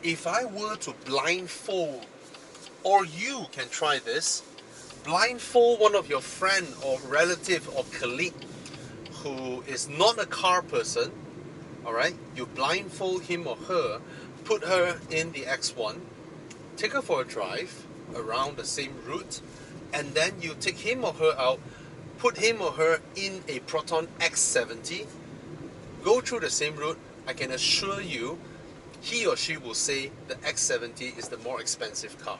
if I were to blindfold, or you can try this, blindfold one of your friend or relative or colleague who is not a car person, alright, you blindfold him or her, put her in the X1, take her for a drive around the same route, and then you take him or her out, put him or her in a Proton X70, go through the same route. I can assure you, he or she will say the X70 is the more expensive car.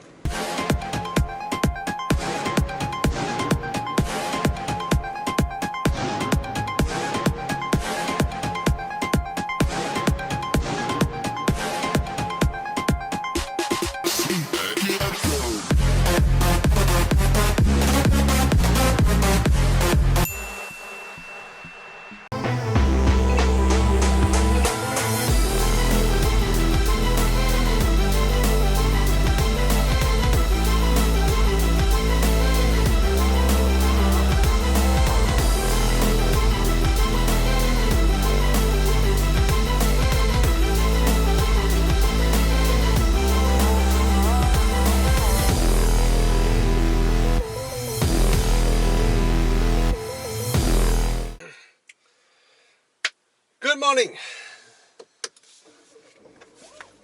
Good morning.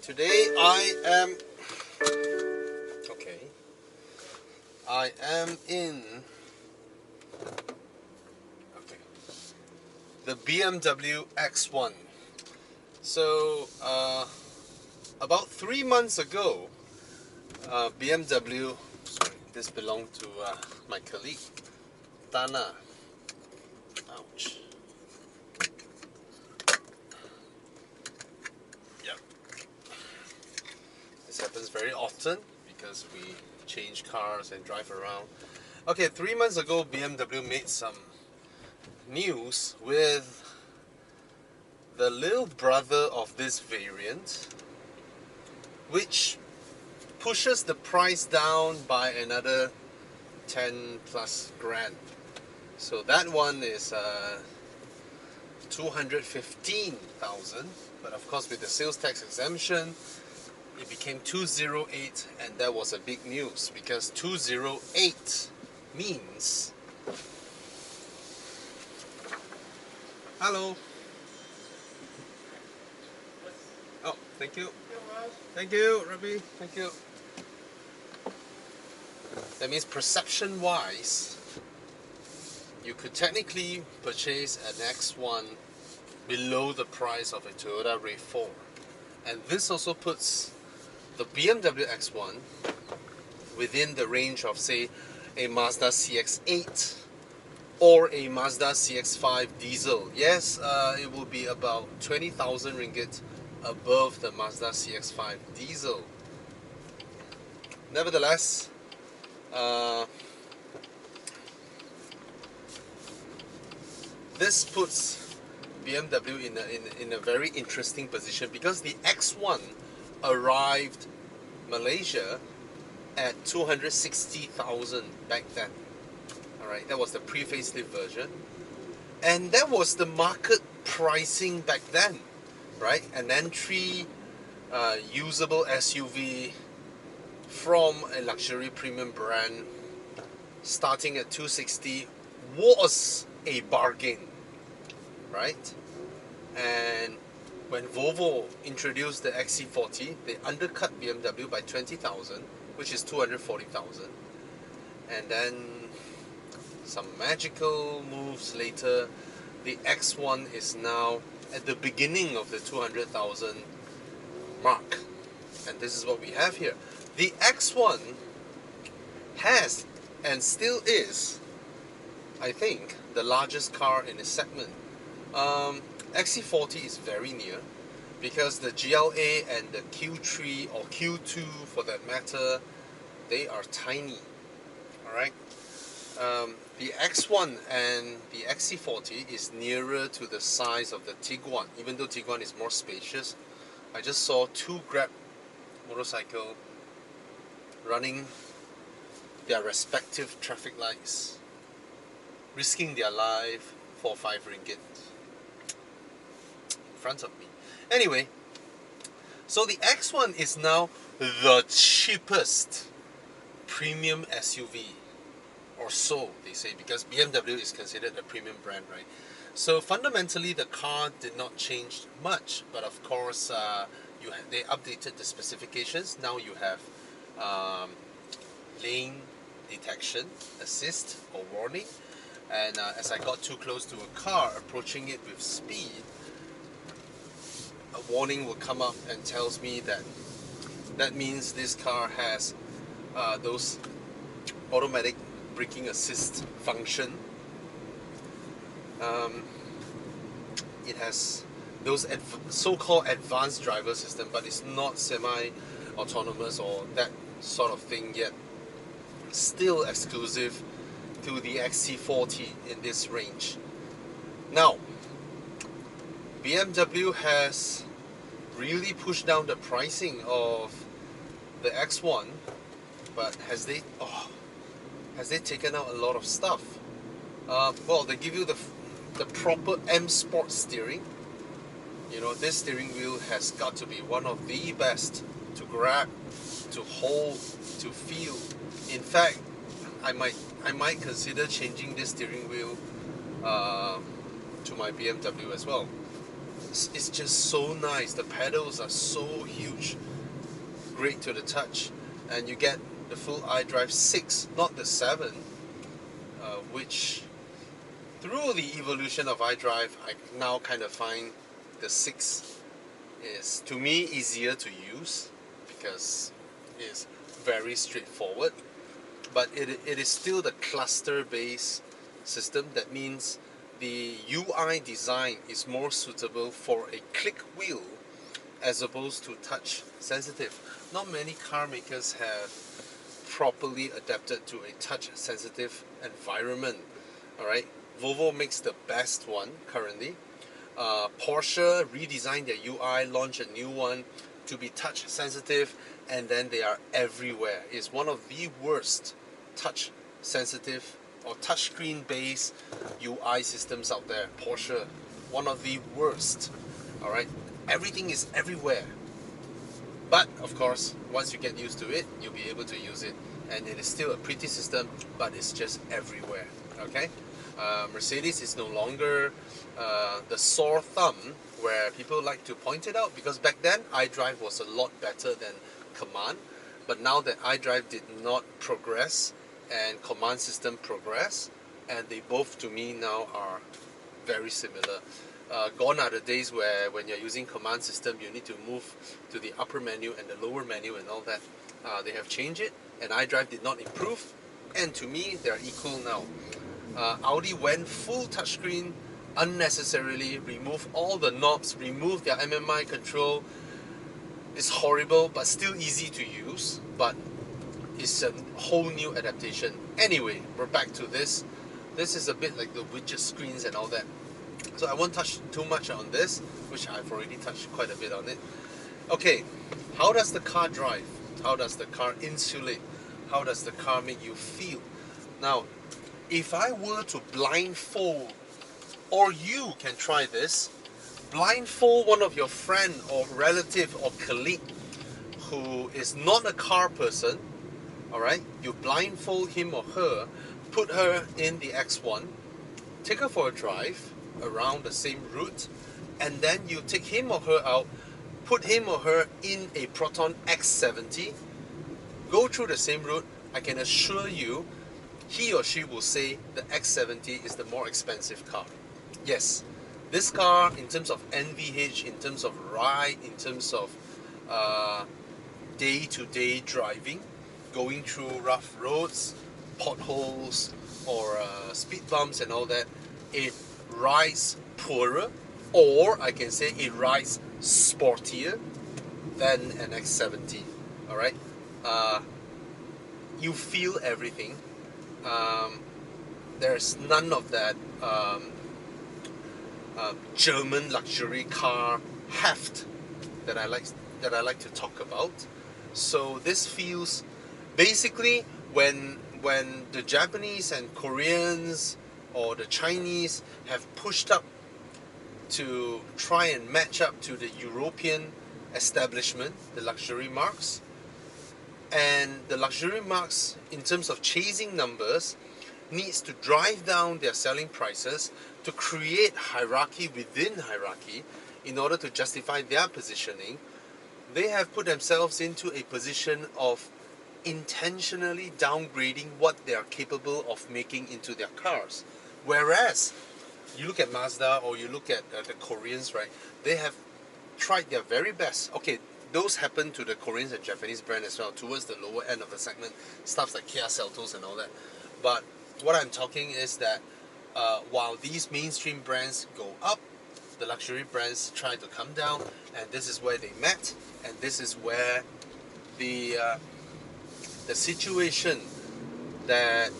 Today I am in the BMW X1. So about 3 months ago, BMW, this belonged to my colleague Dana. Ouch. This happens very often because we change cars and drive around. Okay, 3 months ago, BMW made some news with the little brother of this variant, which pushes the price down by another 10 plus grand. So that one is 215,000, but of course with the sales tax exemption, it became 208, and that was a big news because 208 means... Hello. Oh, thank you. Thank you, Rabi. Thank you. That means perception-wise, you could technically purchase an X1 below the price of a Toyota RAV4. And this also puts the BMW X1 within the range of, say, a Mazda CX-8 or a Mazda CX-5 diesel. Yes, it will be about 20,000 ringgit above the Mazda CX-5 diesel. Nevertheless, this puts BMW in a very interesting position because the X1 arrived Malaysia at 260,000 back then. Alright, that was the pre-facelift version, and that was the market pricing back then, right? An entry usable SUV from a luxury premium brand starting at 260 was a bargain, right? And when Volvo introduced the XC40, they undercut BMW by 20,000, which is 240,000. And then some magical moves later, the X1 is now at the beginning of the 200,000 mark. And this is what we have here. The X1 has and still is, I think, the largest car in its segment. XC40 is very near because the GLA and the Q3 or Q2 for that matter, they are tiny. Alright? The X1 and the XC40 is nearer to the size of the Tiguan, even though Tiguan is more spacious. I just saw two Grab motorcycle running their respective traffic lights, risking their life for 5 ringgit in front of me. Anyway, So the X1 is now the cheapest premium SUV, or so they say, because BMW is considered a premium brand, right? So fundamentally, the car did not change much, but of course, they updated the specifications. Now you have um, lane detection, assist, or warning. And as I got too close to a car, approaching it with speed, a warning will come up and tells me that means this car has those automatic braking assist function. It has those so-called advanced driver system, but it's not semi-autonomous or that sort of thing yet. Still exclusive to the XC40 in this range. Now, BMW has really pushed down the pricing of the X1, but has they taken out a lot of stuff? Well, they give you the proper M Sport steering. You know, this steering wheel has got to be one of the best to grab, to hold, to feel. In fact, I might consider changing this steering wheel to my BMW as well. It's just so nice. The pedals are so huge, great to the touch, and you get the full iDrive 6, not the 7, which through the evolution of iDrive, I now kind of find the 6 is, to me, easier to use because it's very straightforward. But it is still the cluster-based system. That means the UI design is more suitable for a click wheel as opposed to touch sensitive. Not many car makers have properly adapted to a touch sensitive environment. Alright, Volvo makes the best one currently. Porsche redesigned their UI, launched a new one to be touch sensitive, and then they are everywhere. It's one of the worst touch sensitive or touchscreen based UI systems out there. Porsche, one of the worst. Alright, everything is everywhere. But of course, once you get used to it, you'll be able to use it, and it is still a pretty system, but it's just everywhere. Okay, Mercedes is no longer the sore thumb where people like to point it out, because back then iDrive was a lot better than Command, but now that iDrive did not progress and Command system progress, and they both to me now are very similar. Gone are the days where when you're using Command system you need to move to the upper menu and the lower menu and all that. They have changed it, and iDrive did not improve, and to me they're equal now. Audi went full touchscreen unnecessarily, removed all the knobs, removed their MMI control. It's horrible, but still easy to use, but it's a whole new adaptation. Anyway, we're back to this. This is a bit like the widget screens and all that. So I won't touch too much on this, which I've already touched quite a bit on it. Okay, how does the car drive? How does the car insulate? How does the car make you feel? Now, if I were to blindfold, or you can try this, blindfold one of your friend or relative or colleague who is not a car person, alright? You blindfold him or her, put her in the X1, take her for a drive around the same route, and then you take him or her out, put him or her in a Proton X70, go through the same route. I can assure you, he or she will say the X70 is the more expensive car. Yes, this car, in terms of NVH, in terms of ride, in terms of day-to-day driving, going through rough roads, potholes, or speed bumps and all that, it rides poorer, or I can say it rides sportier than an X70. Alright? You feel everything. There's none of that German luxury car heft that I like to talk about. So this feels basically when the Japanese and Koreans or the Chinese have pushed up to try and match up to the European establishment, the luxury marques, and the luxury marques, in terms of chasing numbers, needs to drive down their selling prices to create hierarchy within hierarchy in order to justify their positioning. They have put themselves into a position of intentionally downgrading what they are capable of making into their cars. Whereas you look at Mazda or you look at the Koreans, right? They have tried their very best. Okay, those happen to the Koreans and Japanese brand as well, towards the lower end of the segment, stuff like Kia Seltos and all that. But what I'm talking is that while these mainstream brands go up, the luxury brands try to come down, and this is where they met, and this is where the situation that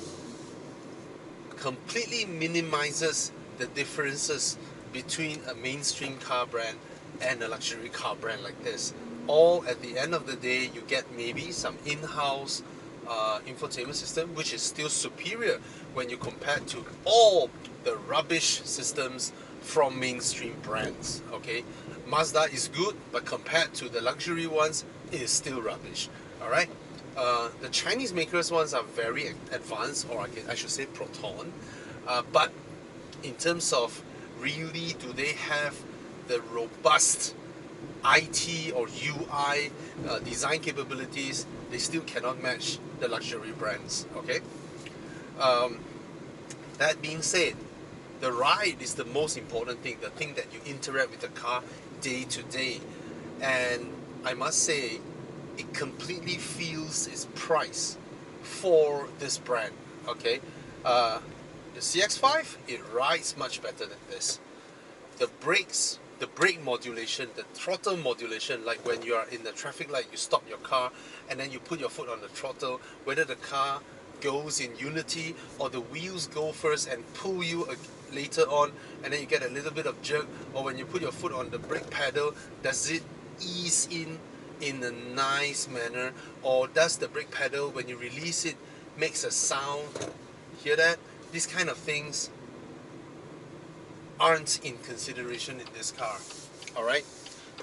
completely minimizes the differences between a mainstream car brand and a luxury car brand like this. All at the end of the day, you get maybe some in-house infotainment system, which is still superior when you compare to all the rubbish systems from mainstream brands. Okay, Mazda is good, but compared to the luxury ones, it is still rubbish. All right. The Chinese makers ones are very advanced, or I should say Proton, but in terms of really, do they have the robust IT or UI design capabilities? They still cannot match the luxury brands. Okay. That being said, the ride is the most important thing, the thing that you interact with the car day to day, and I must say, it completely feels its price for this brand. Okay, the CX-5, it rides much better than this. The brakes, the brake modulation, the throttle modulation, like when you are in the traffic light, you stop your car and then you put your foot on the throttle, whether the car goes in unity or the wheels go first and pull you later on, and then you get a little bit of jerk, or when you put your foot on the brake pedal, does it ease in a nice manner, or does the brake pedal, when you release it, makes a sound? Hear that? These kind of things aren't in consideration in this car. Alright?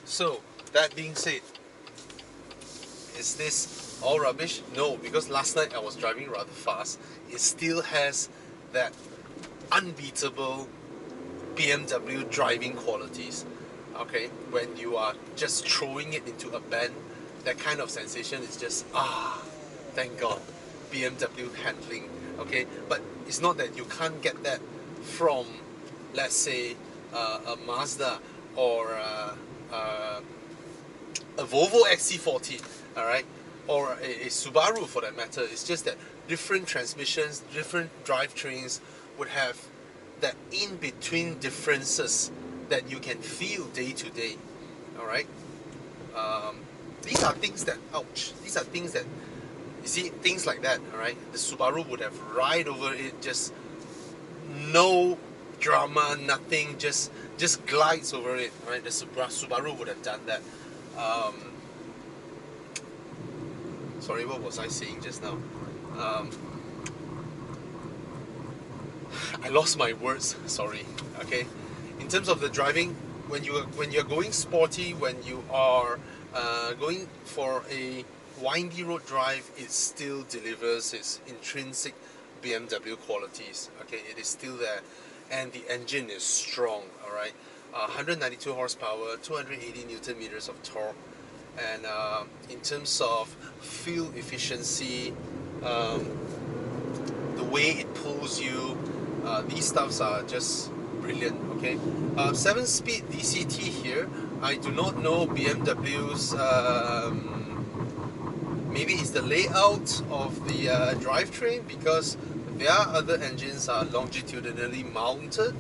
So, that being said, is this all rubbish? No, because last night I was driving rather fast. It still has that unbeatable BMW driving qualities. Okay, when you are just throwing it into a bend, that kind of sensation is just, thank God, BMW handling. Okay, but it's not that you can't get that from, let's say, a Mazda or a Volvo XC40, all right, or a Subaru for that matter. It's just that different transmissions, different drivetrains would have that in-between differences that you can feel day to day. All right. These are things that, ouch. These are things that, you see, things like that. All right. The Subaru would have ride over it, just no drama, nothing, just glides over it. Right. The Subaru would have done that. Sorry, what was I saying just now? I lost my words. Sorry. Okay. In terms of the driving, when you're going sporty, when you are going for a windy road drive, it still delivers its intrinsic BMW qualities. Okay, it is still there, and the engine is strong. All right, 192 horsepower, 280 Newton meters of torque, and in terms of fuel efficiency, the way it pulls you, these stuffs are just brilliant. Okay, 7-speed DCT here. I do not know BMW's. Maybe it's the layout of the drivetrain, because their other engines are longitudinally mounted,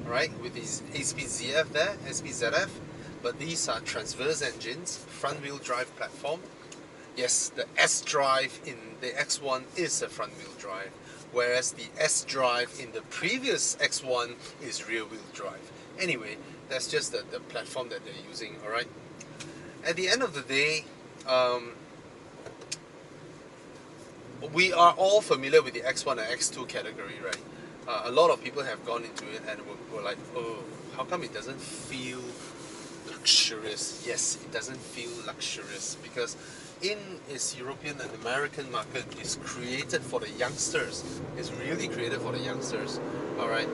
right, with these 8-speed ZF there, 8-speed ZF, but these are transverse engines, front-wheel drive platform. Yes, the S-Drive in the X1 is a front-wheel drive, whereas the S-Drive in the previous X1 is rear-wheel drive. Anyway, that's just the platform that they're using, alright? At the end of the day, we are all familiar with the X1 and X2 category, right? A lot of people have gone into it and were like, oh, how come it doesn't feel luxurious. Yes, it doesn't feel luxurious because in its European and American market, it's created for the youngsters. It's really created for the youngsters. All right,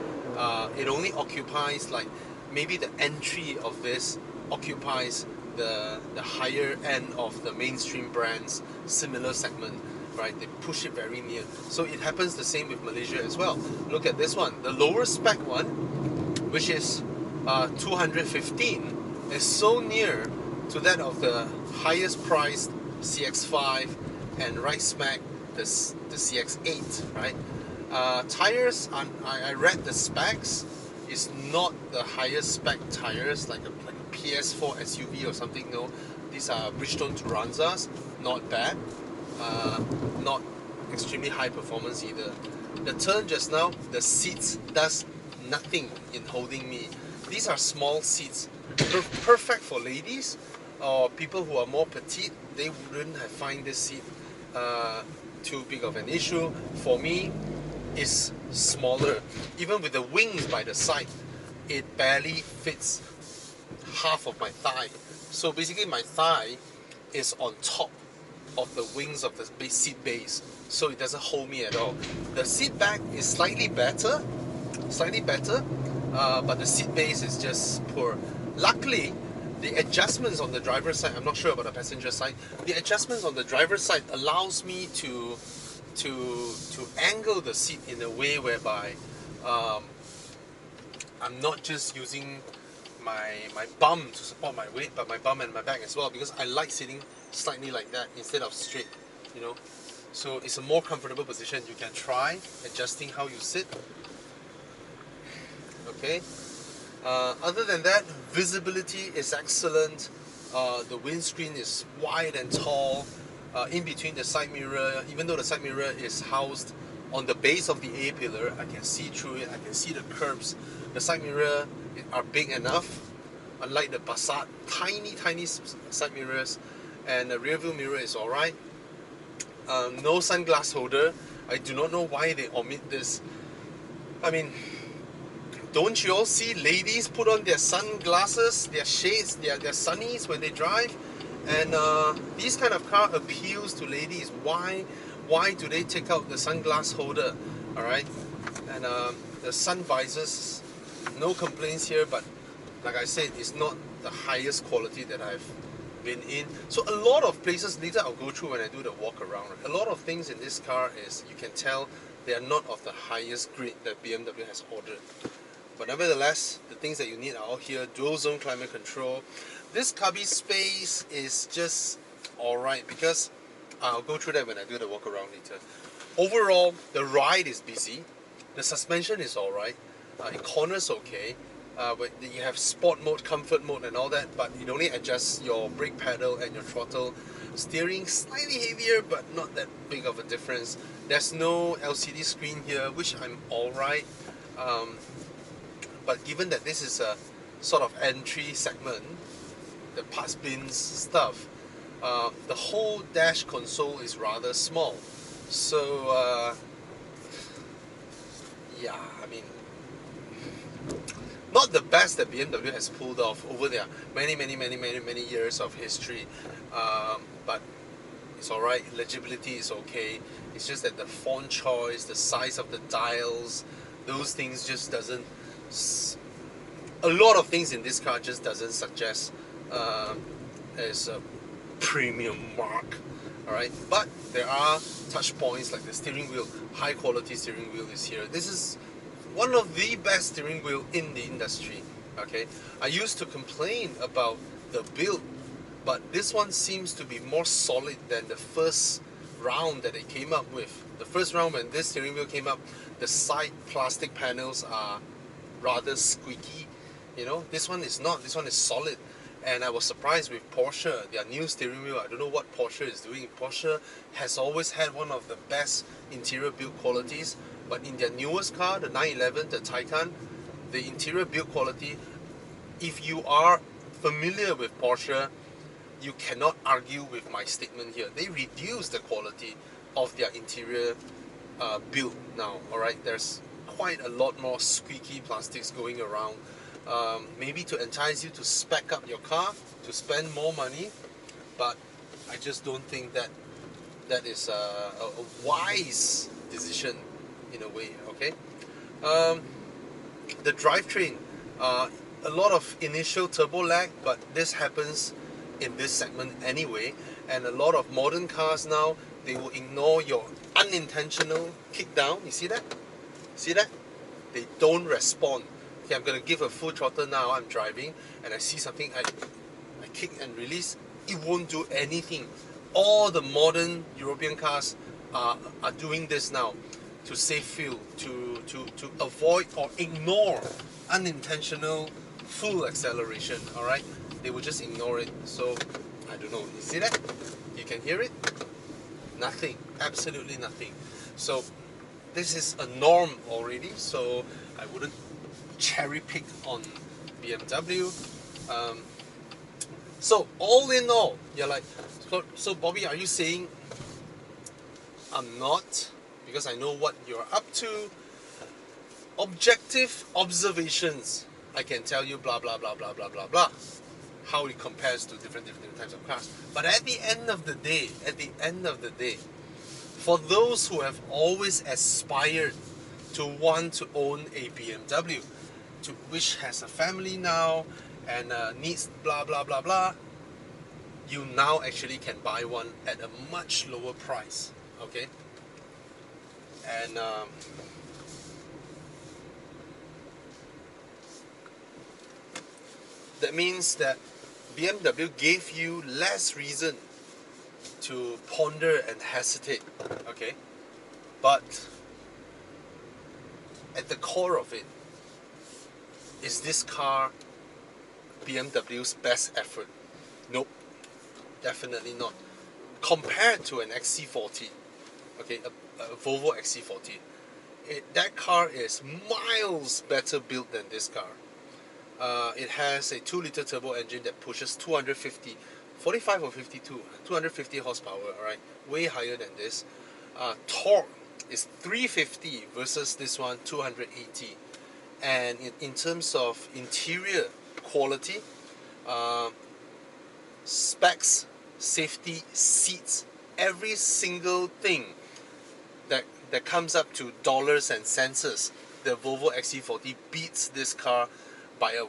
it only occupies like maybe the entry of this occupies the higher end of the mainstream brands, similar segment. Right, they push it very near. So it happens the same with Malaysia as well. Look at this one, the lower spec one, which is 215, is so near to that of the highest priced CX5 and right smack the CX8, right? Tires, I read the specs, is not the highest spec tires like a PS4 SUV or something. No, these are Bridgestone Turanzas, not bad. Not extremely high performance either. The turn just now, the seats does nothing in holding me. These are small seats, perfect for ladies or people who are more petite. They wouldn't have find this seat too big of an issue. For me, it's smaller. Even with the wings by the side, it barely fits half of my thigh. So basically my thigh is on top of the wings of the seat base, so it doesn't hold me at all. The seat back is slightly better, but the seat base is just poor. Luckily, the adjustments on the driver's side, I'm not sure about the passenger side, the adjustments on the driver's side allows me to angle the seat in a way whereby I'm not just using my bum to support my weight, but my bum and my back as well, because I like sitting slightly like that instead of straight, you know. So it's a more comfortable position. You can try adjusting how you sit. Okay. Other than that, visibility is excellent. The windscreen is wide and tall. In between the side mirror, even though the side mirror is housed on the base of the A pillar, I can see through it. I can see the curves. The side mirror are big enough, unlike the Passat, tiny side mirrors, and the rear view mirror is alright. No sunglass holder. I do not know why they omit this. I mean, don't you all see ladies put on their sunglasses, their shades, their sunnies when they drive? And these kind of car appeals to ladies. Why do they take out the sunglass holder? Alright, and the sun visors, no complaints here, but like I said, it's not the highest quality that I've been in. So a lot of places, later I'll go through when I do the walk around, a lot of things in this car is, you can tell they are not of the highest grade that BMW has ordered. But nevertheless, the things that you need are all here. Dual zone climate control. This cubby space is just alright, because I'll go through that when I do the walk around later. Overall, the ride is busy. The suspension is alright. It corners okay. But you have sport mode, comfort mode and all that, but it only adjusts your brake pedal and your throttle. Steering slightly heavier, but not that big of a difference. There's no LCD screen here, which I'm alright. But given that this is a sort of entry segment, the parts bins stuff, the whole dash console is rather small. So yeah, I mean, not the best that BMW has pulled off over their many years of history, but it's alright. Legibility is okay. It's just that the font choice, the size of the dials, those things just doesn't. A lot of things in this car just doesn't suggest as a premium mark. Alright, but there are touch points like the steering wheel. High quality steering wheel is here. This is one of the best steering wheel in the industry. Okay, I used to complain about the build, but this one seems to be more solid than the first round that it came up with. The first round when this steering wheel came up, the side plastic panels are rather squeaky. You know, this one is not. This one is solid. And I was surprised with Porsche, their new steering wheel. I don't know what Porsche is doing. Porsche has always had one of the best interior build qualities, but in their newest car, the 911, the Taycan, the interior build quality, if you are familiar with Porsche, you cannot argue with my statement here. They reduce the quality of their interior build now. Alright, there's quite a lot more squeaky plastics going around. maybe to entice you to spec up your car, to spend more money, but I just don't think that that is a wise decision in a way, okay? Um, the drivetrain, a lot of initial turbo lag, but this happens in this segment anyway, and a lot of modern cars now, they will ignore your unintentional kick down. You see that? See that? They don't respond. Okay, I'm gonna give a full throttle now, I'm driving, and I see something, I kick and release, it won't do anything. All the modern European cars are doing this now to save fuel, to avoid or ignore unintentional full acceleration, alright? They will just ignore it. So, I don't know, you see that? You can hear it? Nothing, absolutely nothing. So, this is a norm already, so I wouldn't cherry pick on BMW. So all in all, you're like, so Bobby, are you saying I'm not? Because I know what you're up to. Objective observations, I can tell you blah blah blah blah blah blah blah, how it compares to different types of cars. But at the end of the day, for those who have always aspired to want to own a BMW, which has a family now and needs blah blah blah blah, you now actually can buy one at a much lower price, okay? And that means that BMW gave you less reason to ponder and hesitate, okay? But at the core of it, is this car BMW's best effort? Nope, definitely not. Compared to an XC40, okay, a Volvo XC40, that car is miles better built than this car. It has a 2-liter turbo engine that pushes 250, 45 or 52, 250 horsepower, alright, way higher than this. Torque is 350 versus this one 280. And in terms of interior quality, specs, safety, seats, every single thing that comes up to dollars and cents, the Volvo XC40 beats this car by a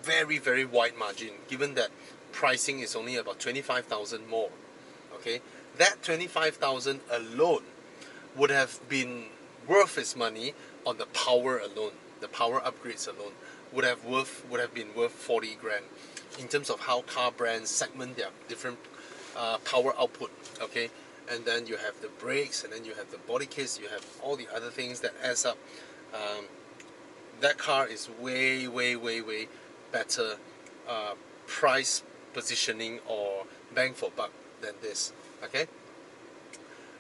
very, very wide margin, given that pricing is only about 25,000 more. Okay, that 25,000 alone would have been worth its money on the power alone. The power upgrades alone would have been worth 40 grand. In terms of how car brands segment their different power output, okay, and then you have the brakes, and then you have the body kits, you have all the other things that adds up. That car is way better price positioning or bang for buck than this, okay.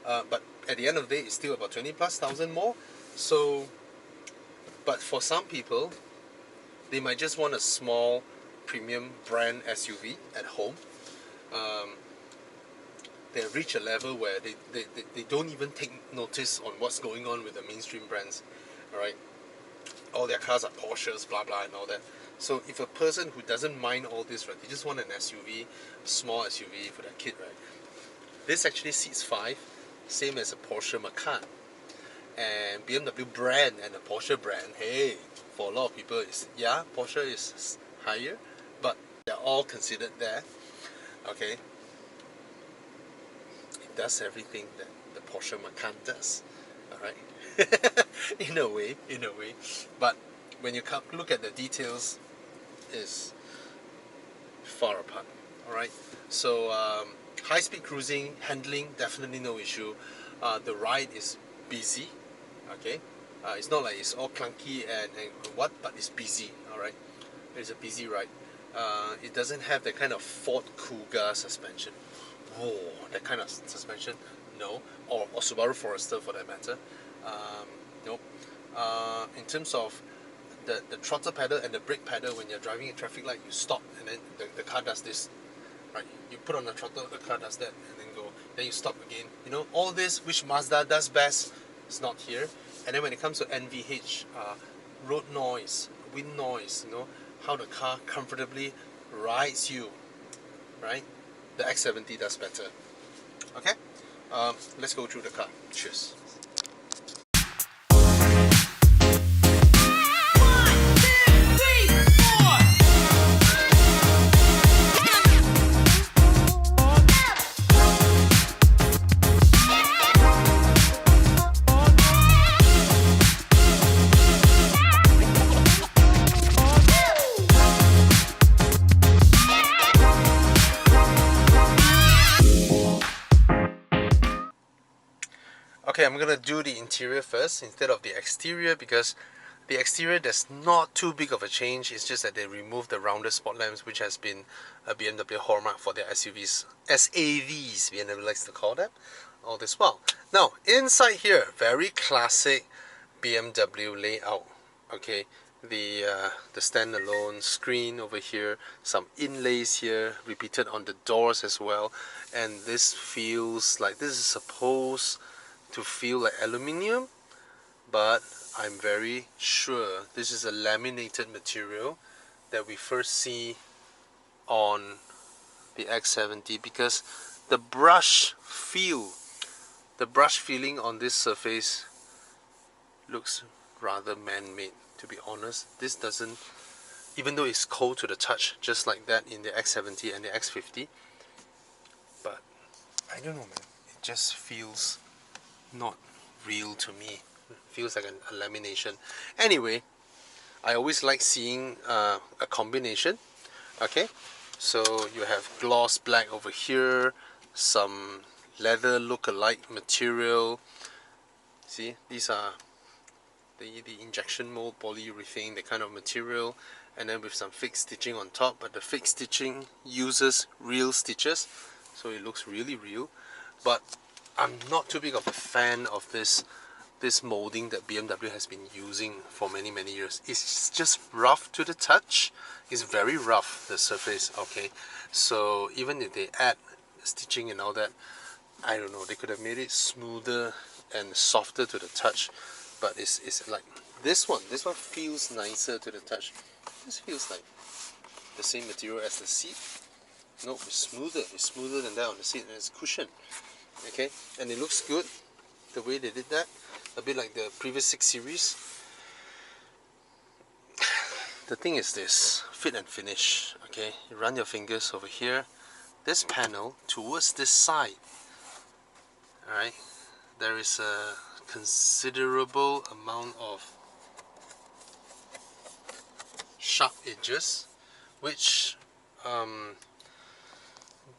But at the end of the day, it's still about 20,000+ more. So, but for some people, they might just want a small premium brand SUV at home. They reach a level where they don't even take notice on what's going on with the mainstream brands, alright? All their cars are Porsches, blah blah and all that. So if a person who doesn't mind all this, right, they just want an SUV, small SUV for their kid, right? This actually seats 5, same as a Porsche Macan. And BMW brand and a Porsche brand, hey, for a lot of people, yeah, Porsche is higher, but they're all considered there, okay? It does everything that the Porsche Macan does, alright? in a way, but when you look at the details, is far apart, alright? So, high-speed cruising, handling, definitely no issue. The ride is busy, okay? It's not like it's all clunky and what, but it's busy, alright? It's a busy ride. It doesn't have that kind of Ford Kuga suspension. Oh, that kind of suspension, no. Or Subaru Forester for that matter. Nope. In terms of the throttle pedal and the brake pedal, when you're driving a traffic light, you stop and then the car does this. Right? You put on the throttle, the car does that, and then go. Then you stop again. You know, all this which Mazda does best is not here. And then when it comes to NVH, road noise, wind noise, you know, how the car comfortably rides you, right? The X70 does better. Okay, let's go through the car. Cheers. Okay, I'm gonna do the interior first instead of the exterior, because the exterior, there's not too big of a change. It's just that they removed the rounded spot lamps, which has been a BMW hallmark for their SUVs, SAVs, BMW likes to call them, all this while. Now, inside here, very classic BMW layout. Okay, the standalone screen over here, some inlays here, repeated on the doors as well, and this feels like this is supposed to feel like aluminium, but I'm very sure this is a laminated material that we first see on the X70, because the brush feeling on this surface looks rather man-made, to be honest. This doesn't, even though it's cold to the touch just like that in the X70 and the X50, but I don't know, man, it just feels not real to me. It feels like a lamination. Anyway, I always like seeing a combination. Okay, so you have gloss black over here, some leather look-alike material. See, these are the injection mold polyurethane, the kind of material, and then with some fixed stitching on top, but the fixed stitching uses real stitches, so it looks really real. But I'm not too big of a fan of this molding that BMW has been using for many years. It's just rough to the touch. It's very rough, the surface. Okay, so even if they add stitching and all that, I don't know, they could have made it smoother and softer to the touch. But it's like this one feels nicer to the touch. This feels like the same material as the seat. No, it's smoother than that on the seat, and it's cushioned. Okay, and it looks good the way they did that, a bit like the previous 6 Series. The thing is this, fit and finish. Okay, you run your fingers over here, this panel towards this side. Alright, there is a considerable amount of sharp edges, which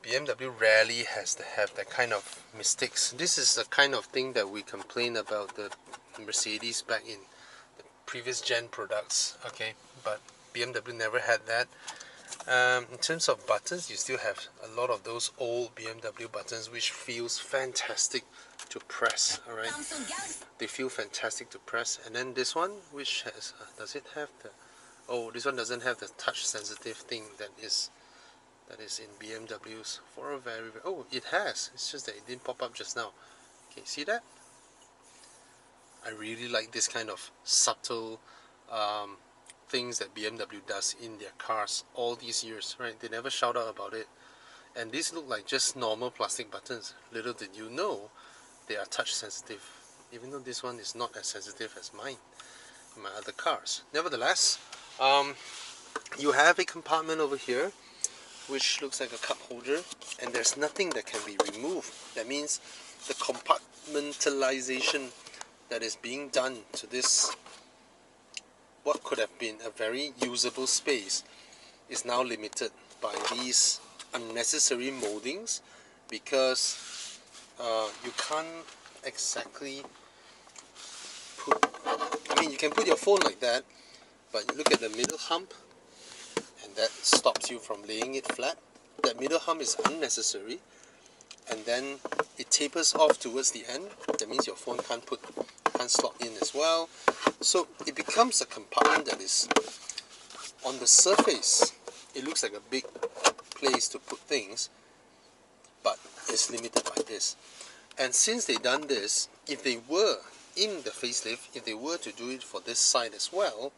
BMW rarely has to have that kind of mistakes. This is the kind of thing that we complain about the Mercedes back in the previous gen products, okay, but BMW never had that. In terms of buttons, you still have a lot of those old BMW buttons, which feels fantastic to press. Alright, they feel fantastic to press. And then this one, which has does it have the, oh, this one doesn't have the touch sensitive thing that is in BMWs for a very, oh, it has, it's just that it didn't pop up just now. Okay, see that? I really like this kind of subtle things that BMW does in their cars all these years, right? They never shout out about it. And these look like just normal plastic buttons. Little did you know they are touch sensitive, even though this one is not as sensitive as mine in my other cars. Nevertheless, you have a compartment over here which looks like a cup holder, and there's nothing that can be removed. That means the compartmentalization that is being done to this, what could have been a very usable space, is now limited by these unnecessary moldings, because you can't exactly put, I mean, you can put your phone like that, but you look at the middle hump, and that stops you from laying it flat. That middle hump is unnecessary, and then it tapers off towards the end. That means your phone can't slot in as well. So it becomes a compartment that is, on the surface, it looks like a big place to put things, but it's limited by this. And since they've done this, if they were in the facelift, if they were to do it for this side as well,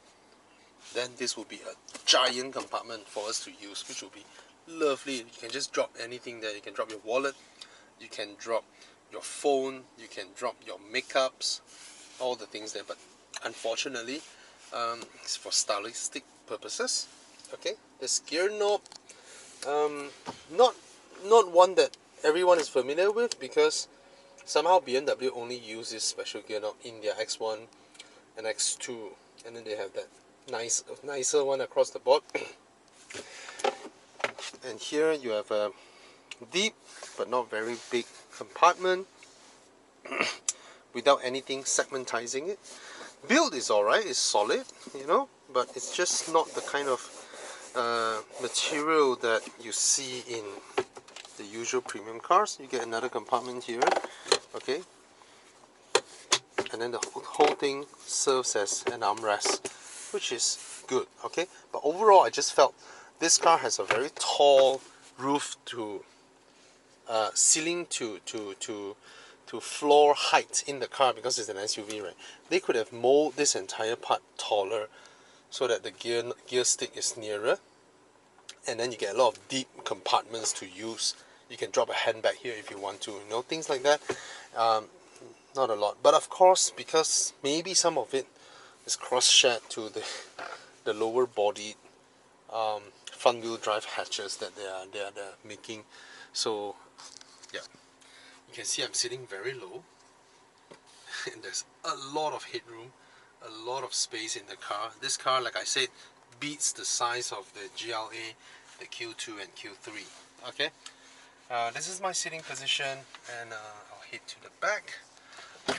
then this will be a giant compartment for us to use, which will be lovely. You can just drop anything there. You can drop your wallet, you can drop your phone, you can drop your makeups, all the things there. But unfortunately, it's for stylistic purposes. Okay, this gear knob, not one that everyone is familiar with, because somehow BMW only uses special gear knob in their X1 and X2, and then they have that nicer one across the board. And here you have a deep but not very big compartment without anything segmentizing it. Build is alright, it's solid, you know, but it's just not the kind of material that you see in the usual premium cars. You get another compartment here, okay, and then the whole thing serves as an armrest, which is good, okay. But overall, I just felt this car has a very tall roof to ceiling to floor height in the car, because it's an SUV, right? They could have molded this entire part taller so that the gear stick is nearer, and then you get a lot of deep compartments to use. You can drop a handbag here if you want to, you know, things like that. Not a lot, but of course, because maybe some of it is cross-shared to the lower body front-wheel drive hatches that they are making. So yeah, you can see I'm sitting very low, and there's a lot of headroom, a lot of space in the car. This car, like I said, beats the size of the GLA, the Q2 and Q3. Okay, this is my sitting position, and I'll head to the back.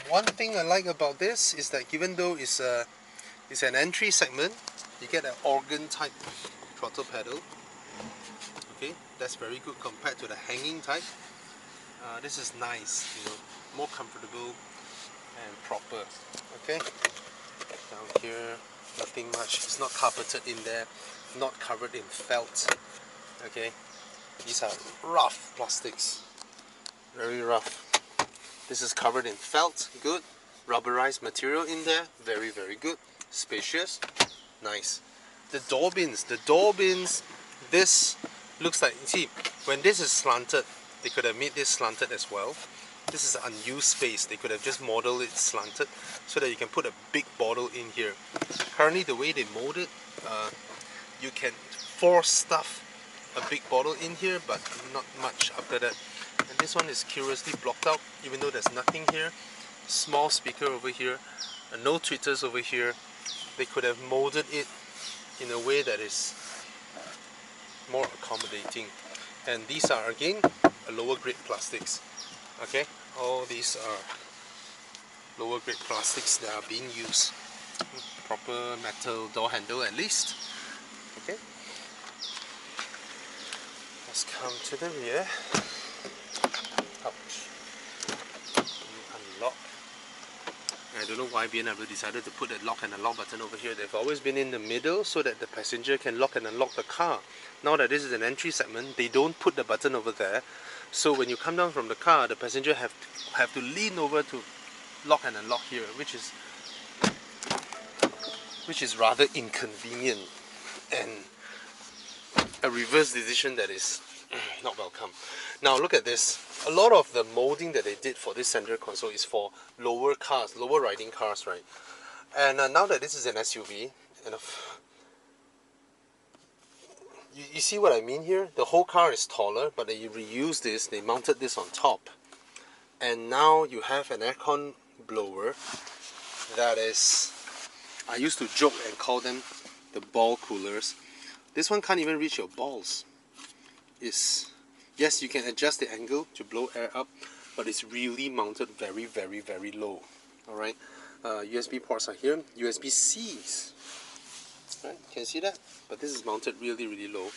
One thing I like about this is that even though it's an entry segment, you get an organ type throttle pedal. Okay, that's very good compared to the hanging type. This is nice, you know, more comfortable and proper. Okay, down here, nothing much. It's not carpeted in there, not covered in felt. Okay, these are rough plastics, very rough. This is covered in felt, good. Rubberized material in there, very good. Spacious, nice. The door bins, this looks like, see, when this is slanted, they could have made this slanted as well. This is unused space. They could have just modeled it slanted so that you can put a big bottle in here. Currently, the way they mold it, you can force stuff a big bottle in here, but not much after that. And this one is curiously blocked out, even though there's nothing here. Small speaker over here, and no tweeters over here. They could have molded it in a way that is more accommodating. And these are again a lower grade plastics. Okay, all these are lower grade plastics that are being used. Proper metal door handle at least. Okay, let's come to the rear. Ouch. Unlock. I don't know why BMW decided to put a lock and unlock button over here. They've always been in the middle so that the passenger can lock and unlock the car. Now that this is an entry segment, they don't put the button over there. So when you come down from the car, the passenger have to lean over to lock and unlock here, which is rather inconvenient and a reverse decision that is not welcome. Now look at this. A lot of the molding that they did for this center console is for lower cars, lower riding cars, right? And now that this is an SUV, and you see what I mean here? The whole car is taller, but they reused this, they mounted this on top. And now you have an aircon blower that is, I used to joke and call them the ball coolers. This one can't even reach your balls. Yes, you can adjust the angle to blow air up, but it's really mounted very low. Alright, USB ports are here, USB-Cs. Right, can you see that? But this is mounted really low.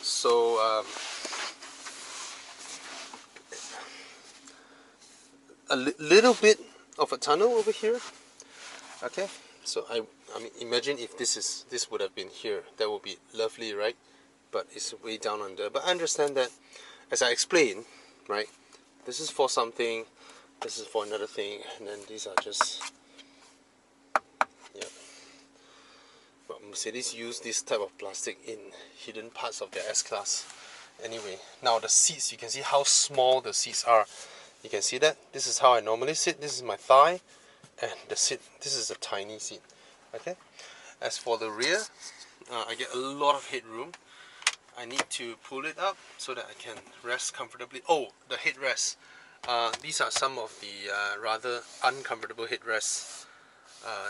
So a little bit of a tunnel over here. Okay, so I mean, imagine if this would have been here. That would be lovely, right? But it's way down under. But I understand that, as I explained, right? This is for something, this is for another thing, and then these are just, yeah. Well, Mercedes use this type of plastic in hidden parts of their S-Class. Anyway, now the seats, you can see how small the seats are. You can see that. This is how I normally sit. This is my thigh, and the seat, this is a tiny seat. Okay. As for the rear, I get a lot of headroom. I need to pull it up so that I can rest comfortably. Oh, the headrests. These are some of the rather uncomfortable headrests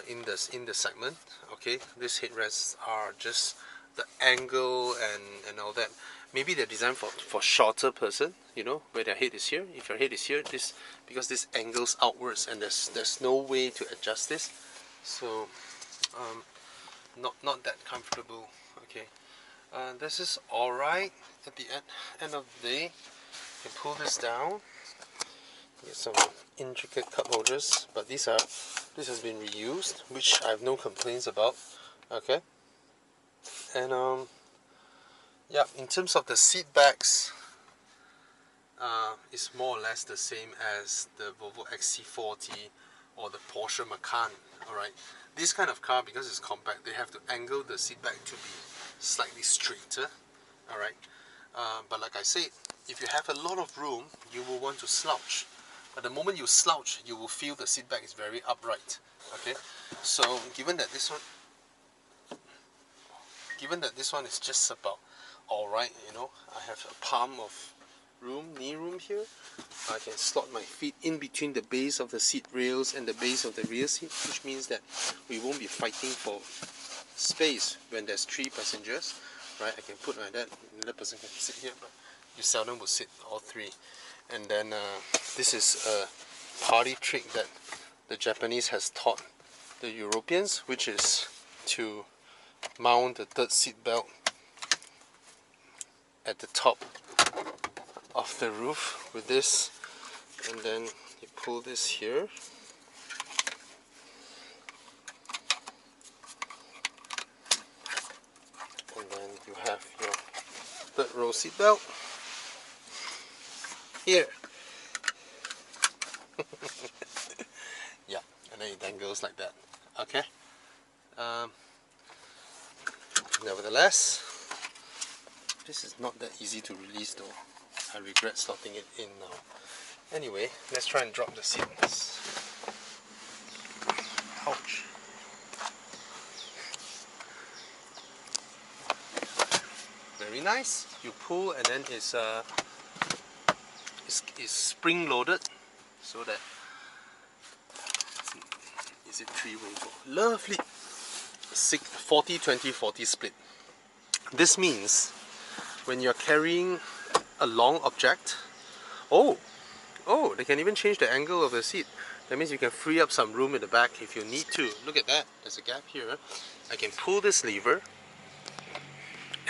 in the segment. Okay, these headrests are just the angle and all that. Maybe they're designed for shorter person, you know, where their head is here. If your head is here, this, because this angles outwards and there's no way to adjust this, so not that comfortable. Okay, this is alright. At the end of the day, you can pull this down. Get some intricate cup holders, but this has been reused, which I have no complaints about. Okay, and yeah, in terms of the seat backs, it's more or less the same as the Volvo XC40 or the Porsche Macan. Alright, this kind of car, because it's compact, they have to angle the seat back to be slightly straighter. Alright, but like I said, if you have a lot of room, you will want to slouch. But the moment you slouch, you will feel the seat back is very upright. Okay, so given that this one is just about alright, you know, I have a palm of room, knee room here. I can slot my feet in between the base of the seat rails and the base of the rear seat, which means that we won't be fighting for space when there's 3 passengers. Right, I can put like that, another person can sit here, but you seldom will sit all 3. And then this is a party trick that the Japanese has taught the Europeans, which is to mount the third seat belt at the top of the roof with this, and then you pull this here. And then you have your third row seat belt here. Yeah, and then it dangles like that. Okay. Nevertheless, this is not that easy to release though. I regret slotting it in now. Anyway, let's try and drop the seats. Ouch. Very nice. You pull and then it's spring loaded, so that is it 3-way? Lovely. 40-20-40 split. This means when you're carrying a long object, oh, they can even change the angle of the seat. That means you can free up some room in the back if you need to. Look at that, there's a gap here. I can pull this lever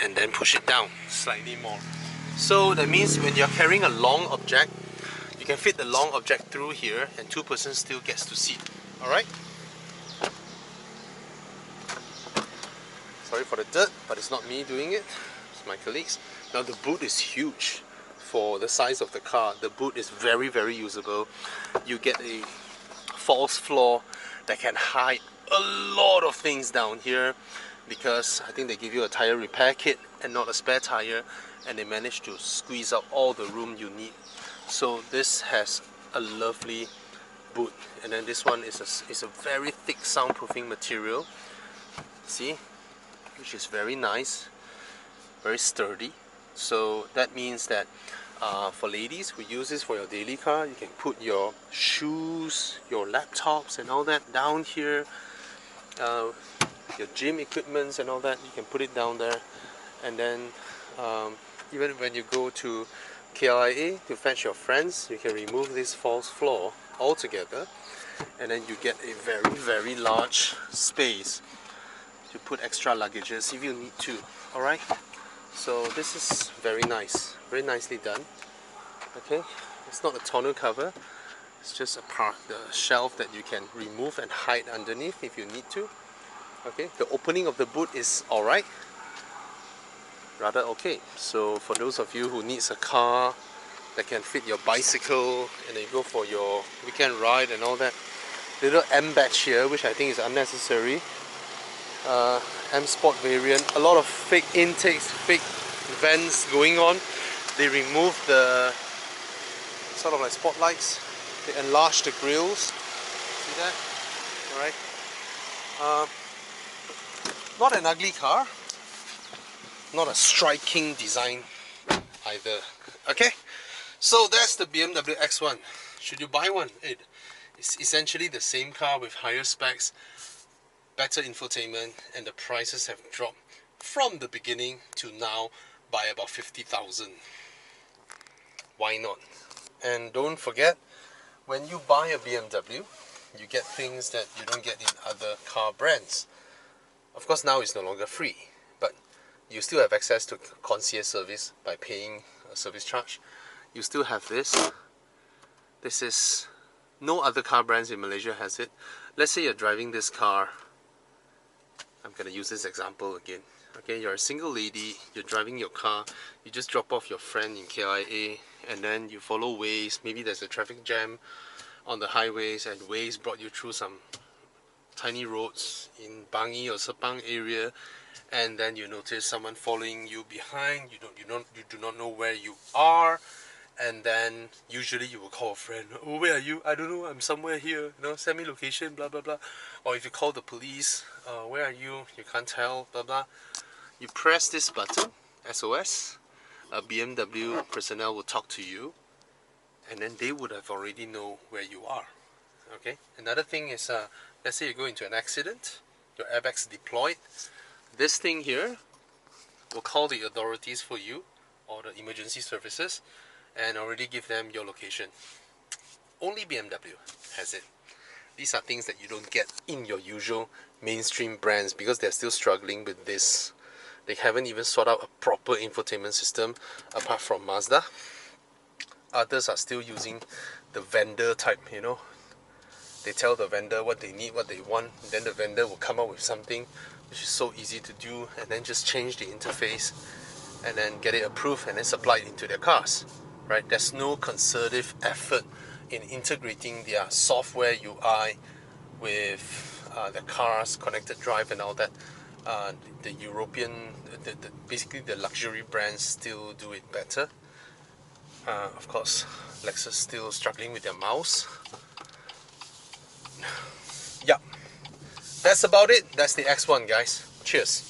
and then push it down slightly more. So that means when you're carrying a long object, you can fit the long object through here and 2 persons still gets to sit. Alright? Sorry for the dirt, but it's not me doing it, it's my colleagues. Now the boot is huge for the size of the car. The boot is very, very usable. You get a false floor that can hide a lot of things down here, because I think they give you a tire repair kit and not a spare tire, and they managed to squeeze out all the room you need. So this has a lovely boot, and then this one is a very thick soundproofing material. See, which is very nice, very sturdy. So that means that for ladies who use this for your daily car, you can put your shoes, your laptops and all that down here, your gym equipments and all that, you can put it down there. And then even when you go to GLA to fetch your friends, you can remove this false floor altogether, and then you get a very, very large space to put extra luggages if you need to. Alright, so this is very nice, very nicely done. Okay, it's not a tonneau cover, it's just the shelf that you can remove and hide underneath if you need to. Okay, the opening of the boot is alright, rather okay. So for those of you who needs a car that can fit your bicycle and then you go for your weekend ride and all that, little M badge here, which I think is unnecessary. M Sport variant. A lot of fake intakes, fake vents going on. They removed the sort of like spotlights. They enlarged the grills. See that? Alright. Not an ugly car. Not a striking design either. Okay? So that's the BMW X1. Should you buy one? It's essentially the same car with higher specs, better infotainment, and the prices have dropped from the beginning to now by about 50,000. Why not? And don't forget, when you buy a BMW, you get things that you don't get in other car brands. Of course, now it's no longer free, but you still have access to concierge service by paying a service charge. You still have this. This is, no other car brands in Malaysia has it. Let's say you're driving this car. I'm going to use this example again. Okay, you're a single lady, you're driving your car, you just drop off your friend in KIA, and then you follow Waze. Maybe there's a traffic jam on the highways, and Waze brought you through some tiny roads in Bangi or Sepang area, and then you notice someone following you behind. You do not know where you are, and then usually you will call a friend. Oh, where are you? I don't know, I'm somewhere here, you know, send me location, blah blah blah. Or if you call the police, where are you? You can't tell, blah blah. You press this button, SOS, a BMW personnel will talk to you, and then they would have already know where you are. Okay. Another thing is, let's say you go into an accident, your airbags deployed. This thing here will call the authorities for you or the emergency services and already give them your location. Only BMW has it. These are things that you don't get in your usual mainstream brands because they're still struggling with this. They haven't even sorted out a proper infotainment system apart from Mazda. Others are still using the vendor type, you know. They tell the vendor what they need, what they want, and then the vendor will come up with something which is so easy to do, and then just change the interface and then get it approved and then supply it into their cars. Right? There's no concerted effort in integrating their software UI with the car's connected drive and all that. The European, basically the luxury brands still do it better. Of course, Lexus still struggling with their mouse. Yeah, that's about it. That's the X1, guys. Cheers.